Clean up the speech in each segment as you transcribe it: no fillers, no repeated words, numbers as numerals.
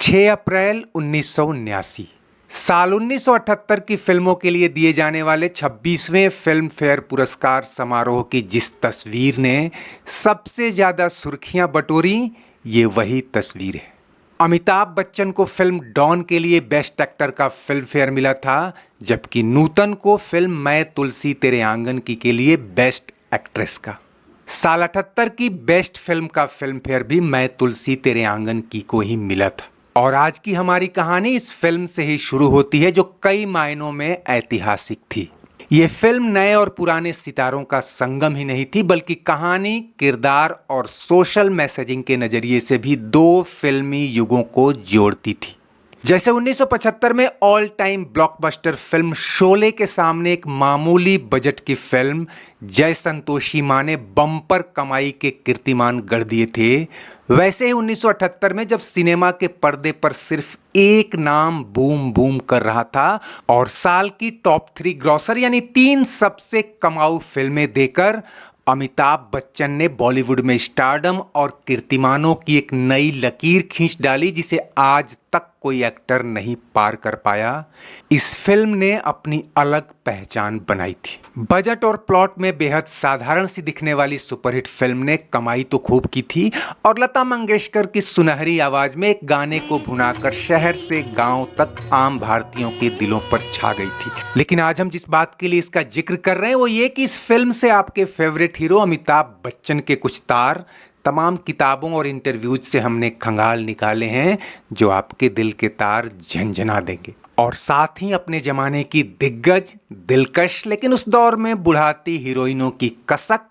6 अप्रैल 1979 साल 1978 की फिल्मों के लिए दिए जाने वाले 26वें फिल्म फेयर पुरस्कार समारोह की जिस तस्वीर ने सबसे ज्यादा सुर्खियां बटोरी, ये वही तस्वीर है। अमिताभ बच्चन को फिल्म डॉन के लिए बेस्ट एक्टर का फिल्म फेयर मिला था, जबकि नूतन को फिल्म मैं तुलसी तेरे आंगन की के लिए बेस्ट एक्ट्रेस का। साल 78 की बेस्ट फिल्म का फिल्म फेयर भी मैं तुलसी तेरे आंगन की को ही मिला था। और आज की हमारी कहानी इस फिल्म से ही शुरू होती है, जो कई मायनों में ऐतिहासिक थी। ये फिल्म नए और पुराने सितारों का संगम ही नहीं थी, बल्कि कहानी, किरदार और सोशल मैसेजिंग के नजरिए से भी दो फिल्मी युगों को जोड़ती थी। जैसे 1975 में all time blockbuster film Sholay के सामने एक मामूली बजट की फिल्म जय संतोषी मां ने बम्पर कमाई के कीर्तिमान गढ़ दिए थे, वैसे ही 1978 में जब सिनेमा के पर्दे पर सिर्फ एक नाम बूम बूम कर रहा था और साल की टॉप 3 ग्रॉसर यानी 3 सबसे कमाऊ फिल्में देकर अमिताभ बच्चन ने बॉलीवुड में स्टारडम और कीर्तिमानों की एक नई लकीर खींच डाली, जिसे आज तक कोई एक्टर नहीं पार कर पाया। इस फिल्म ने अपनी अलग पहचान बनाई थी। बजट और प्लॉट में बेहद साधारण सी दिखने वाली सुपरहिट फिल्म ने कमाई तो खूब की थी और लता मंगेशकर की सुनहरी आवाज में एक गाने को भुनाकर शहर से गांव तक आम भारतीयों के दिलों पर छा गई थी। लेकिन आज हम जिस बात के लिए इसका जिक्र कर रहे हैं वो ये कि इस फिल्म से आपके फेवरेट हीरो अमिताभ बच्चन के कुछ तार तमाम किताबों और इंटरव्यूज से हमने खंगाल निकाले हैं, जो आपके दिल के तार झंझना देंगे। और साथ ही अपने जमाने की दिग्गज, दिलकश लेकिन उस दौर में बुढ़ाती हीरोइनों की कसक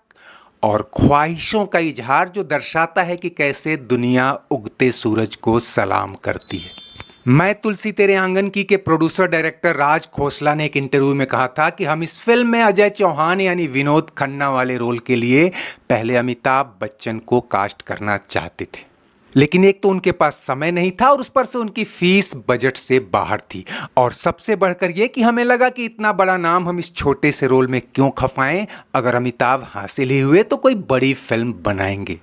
और ख्वाहिशों का इजहार, जो दर्शाता है कि कैसे दुनिया उगते सूरज को सलाम करती है। मैं तुलसी तेरे आंगन की के प्रोड्यूसर डायरेक्टर राज खोसला ने एक इंटरव्यू में कहा था कि हम इस फिल्म में अजय चौहान यानी विनोद खन्ना वाले रोल के लिए पहले अमिताभ बच्चन को कास्ट करना चाहते थे, लेकिन एक तो उनके पास समय नहीं था और उस पर से उनकी फीस बजट से बाहर थी, और सबसे बढ़कर यह कि हमें लगा कि इतना बड़ा नाम हम इस छोटे से रोल में क्यों खपाएं, अगर अमिताभ हासिल ही हुए तो कोई बड़ी फिल्म बनाएंगे।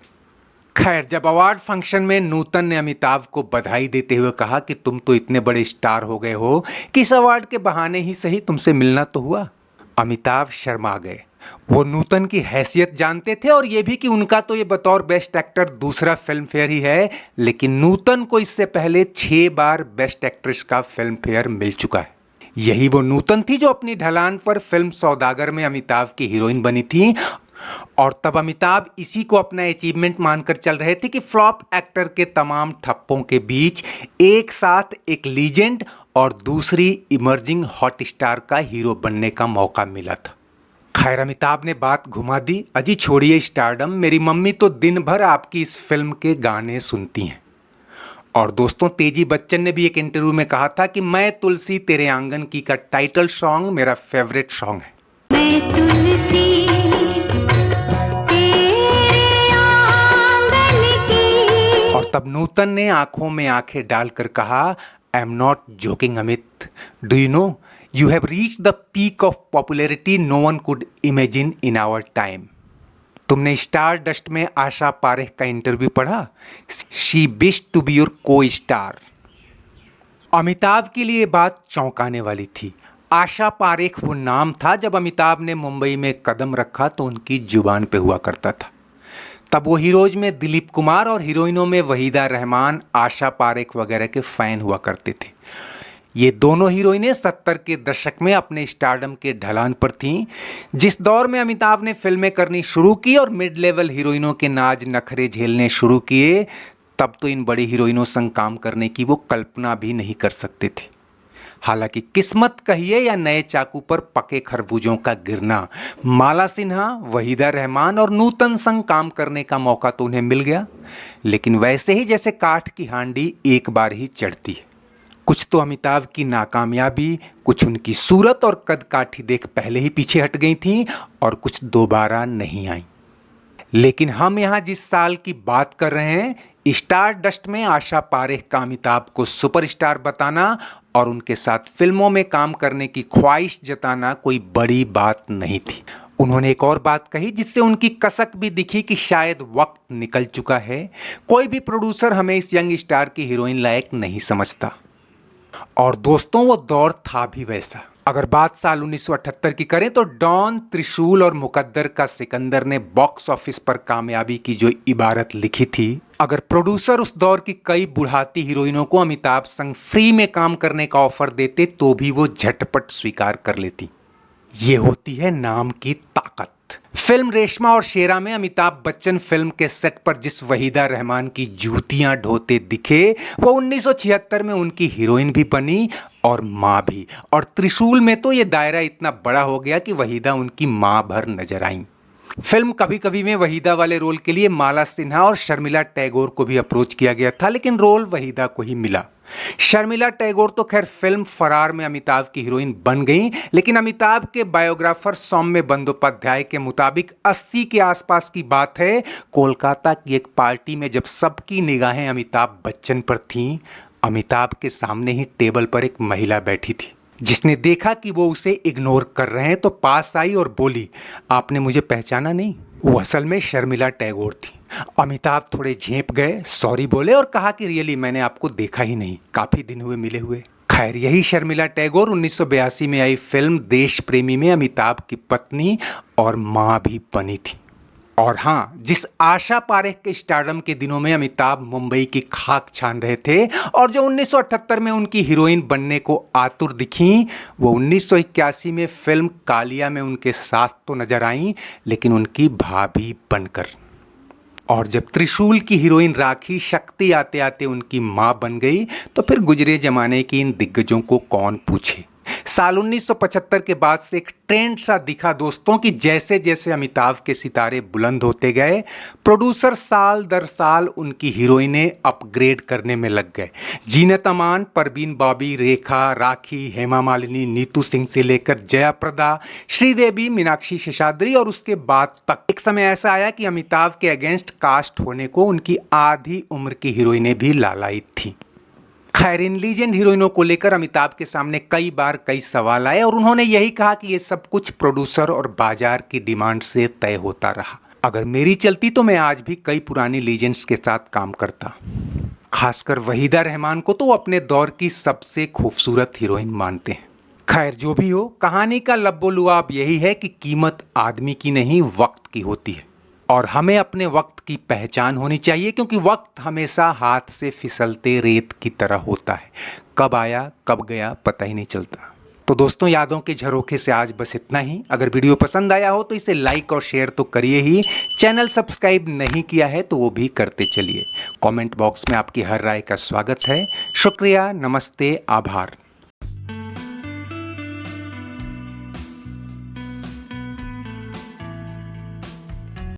खैर, जब अवार्ड फंक्शन में नूतन ने अमिताभ को बधाई देते हुए कहा कि तुम तो इतने बड़े स्टार हो गए हो कि इस अवार्ड के बहाने ही सही तुमसे मिलना तो हुआ, अमिताभ शर्मा गए। वो नूतन की हैसियत जानते थे और ये भी कि उनका तो ये बतौर बेस्ट एक्टर दूसरा फिल्म फेयर ही है, लेकिन नूतन को इससे पहले 6 बार बेस्ट एक्ट्रेस का फिल्म फेयर मिल चुका है। यही वो नूतन थी जो अपनी ढलान पर फिल्म सौदागर में अमिताभ की हीरोइन बनी थी, और तब अमिताभ इसी को अपना अचीवमेंट मानकर चल रहे थे कि फ्लॉप एक्टर के तमाम ठप्पों के बीच एक साथ एक लीजेंड और दूसरी इमर्जिंग हॉट स्टार का हीरो बनने का मौका मिला था। खैर, अमिताभ ने बात घुमा दी। अजी छोड़िए स्टारडम, मेरी मम्मी तो दिन भर आपकी इस फिल्म के गाने सुनती हैं। और दोस्तों, तेजी बच्चन ने भी एक इंटरव्यू में कहा था कि मैं तुलसी तेरे आंगन की का टाइटल सॉन्ग मेरा फेवरेट सॉन्ग है। मैं तुलसी और तब नूतन ने आंखों में आंखें डालकर कहा, I am not joking Amit, do you know you have reached the peak of popularity no one could imagine in our time. तुमने स्टार डस्ट में आशा पारेख का इंटरव्यू पढ़ा? She wish to be your costar. Amitabh के लिए बात चौंकाने वाली थी। आशा पारेख वो नाम था जब अमिताभ ने मुंबई में कदम रखा तो उनकी जुबान पे हुआ करता था। तब वो हीरोज में दिलीप कुमार और हीरोइनों में वहीदा रहमान, आशा पारेख वगैरह के फैन हुआ करते थे। ये दोनों हीरोइनें 70 के दशक में अपने स्टारडम के ढलान पर थीं। जिस दौर में अमिताभ ने फिल्में करनी शुरू की और मिड लेवल हीरोइनों के नाज नखरे झेलने शुरू किए, तब तो इन बड़ी हीरोइनों संग काम करने की वो कल्पना भी नहीं कर सकते थे। हालांकि किस्मत कहिए या नए चाकू पर पके खरबूजों का गिरना, माला सिन्हा, वहीदा रहमान और नूतन संग काम करने का मौका तो उन्हें मिल गया, लेकिन वैसे ही जैसे काठ की हांडी एक बार ही चढ़ती है। कुछ तो अमिताभ की नाकामयाबी, कुछ उनकी सूरत और कद काठी देख पहले ही पीछे हट गई थीं और कुछ दोबारा नहीं आई। लेकिन हम यहाँ जिस साल की बात कर रहे हैं, स्टार डस्ट में आशा पारेख का अमिताभ को सुपरस्टार बताना और उनके साथ फिल्मों में काम करने की ख्वाहिश जताना कोई बड़ी बात नहीं थी। उन्होंने एक और बात कही जिससे उनकी कसक भी दिखी कि शायद वक्त निकल चुका है, कोई भी प्रोड्यूसर हमें इस यंग स्टार की हीरोइन लायक नहीं समझता। और दोस्तों वो दौर था भी वैसा। अगर बात साल 1978 की करें तो डॉन, त्रिशूल और मुकद्दर का सिकंदर ने बॉक्स ऑफिस पर कामयाबी की जो इबारत लिखी थी, अगर प्रोड्यूसर उस दौर की कई बुढ़ाती हीरोइनों को अमिताभ संग फ्री में काम करने का ऑफर देते तो भी वो झटपट स्वीकार कर लेती। ये होती है नाम की ताकत। फिल्म रेशमा और शेरा में अमिताभ बच्चन फिल्म के सेट पर जिस वहीदा रहमान की जूतियां ढोते दिखे, वो 1976 में उनकी हीरोइन भी बनी और मां भी। और त्रिशूल में तो ये दायरा इतना बड़ा हो गया कि वहीदा उनकी मां भर नजर आई। फिल्म कभी कभी में वहीदा वाले रोल के लिए माला सिन्हा और शर्मिला टैगोर को भी अप्रोच किया गया था, लेकिन रोल वहीदा को ही मिला। शर्मिला टैगोर तो खैर फिल्म फरार में अमिताभ की हीरोइन बन गई, लेकिन अमिताभ के बायोग्राफर सौम्य बंदोपाध्याय के मुताबिक 80 के आसपास की बात है, कोलकाता की एक पार्टी में जब सबकी निगाहें अमिताभ बच्चन पर थीं, अमिताभ के सामने ही टेबल पर एक महिला बैठी थी, जिसने देखा कि वो उसे इग्नोर कर रहे हैं तो पास आई और बोली, आपने मुझे पहचाना नहीं? वो असल में शर्मिला टैगोर थी। अमिताभ थोड़े झेंप गए, सॉरी बोले और कहा कि रियली मैंने आपको देखा ही नहीं, काफी दिन हुए मिले हुए। खैर यही शर्मिला टैगोर 1982 में आई फिल्म देश प्रेमी में अमिताभ की पत्नी और मां भी बनी थी। और हाँ, जिस आशा पारेख के स्टारडम के दिनों में अमिताभ मुंबई की खाक छान रहे थे और जो 1978 में उनकी हीरोइन बनने को आतुर दिखीं, वो 1981 में फिल्म कालिया में उनके साथ तो नजर आईं, लेकिन उनकी भाभी बनकर। और जब त्रिशूल की हीरोइन राखी शक्ति आते आते उनकी मां बन गई, तो फिर गुजरे जमाने की इन दिग्गजों को कौन पूछे। साल 1975 के बाद से एक ट्रेंड सा दिखा दोस्तों कि जैसे जैसे अमिताभ के सितारे बुलंद होते गए, प्रोड्यूसर साल दर साल उनकी हीरोइनें अपग्रेड करने में लग गए। जीनत अमान, परवीन बॉबी, रेखा, राखी, हेमा मालिनी, नीतू सिंह से लेकर जया प्रदा, श्रीदेवी, मीनाक्षी शेषाद्री और उसके बाद तक एक समय ऐसा आया कि अमिताभ के अगेंस्ट कास्ट होने को उनकी आधी उम्र की हीरोइनें भी लालायित थीं। खैर इन लीजेंड हीरोइनों को लेकर अमिताभ के सामने कई बार कई सवाल आए और उन्होंने यही कहा कि ये सब कुछ प्रोड्यूसर और बाजार की डिमांड से तय होता रहा। अगर मेरी चलती तो मैं आज भी कई पुरानी लीजेंड्स के साथ काम करता। खासकर वहीदा रहमान को तो अपने दौर की सबसे खूबसूरत हीरोइन मानते हैं। खैर जो भी हो, कहानी का लब्बो-लुआब यही है कि कीमत आदमी की नहीं वक्त की होती है और हमें अपने वक्त की पहचान होनी चाहिए, क्योंकि वक्त हमेशा हाथ से फिसलते रेत की तरह होता है, कब आया कब गया पता ही नहीं चलता। तो दोस्तों यादों के झरोखे से आज बस इतना ही। अगर वीडियो पसंद आया हो तो इसे लाइक और शेयर तो करिए ही, चैनल सब्सक्राइब नहीं किया है तो वो भी करते चलिए। कमेंट बॉक्स में आपकी हर राय का स्वागत है। शुक्रिया, नमस्ते, आभार।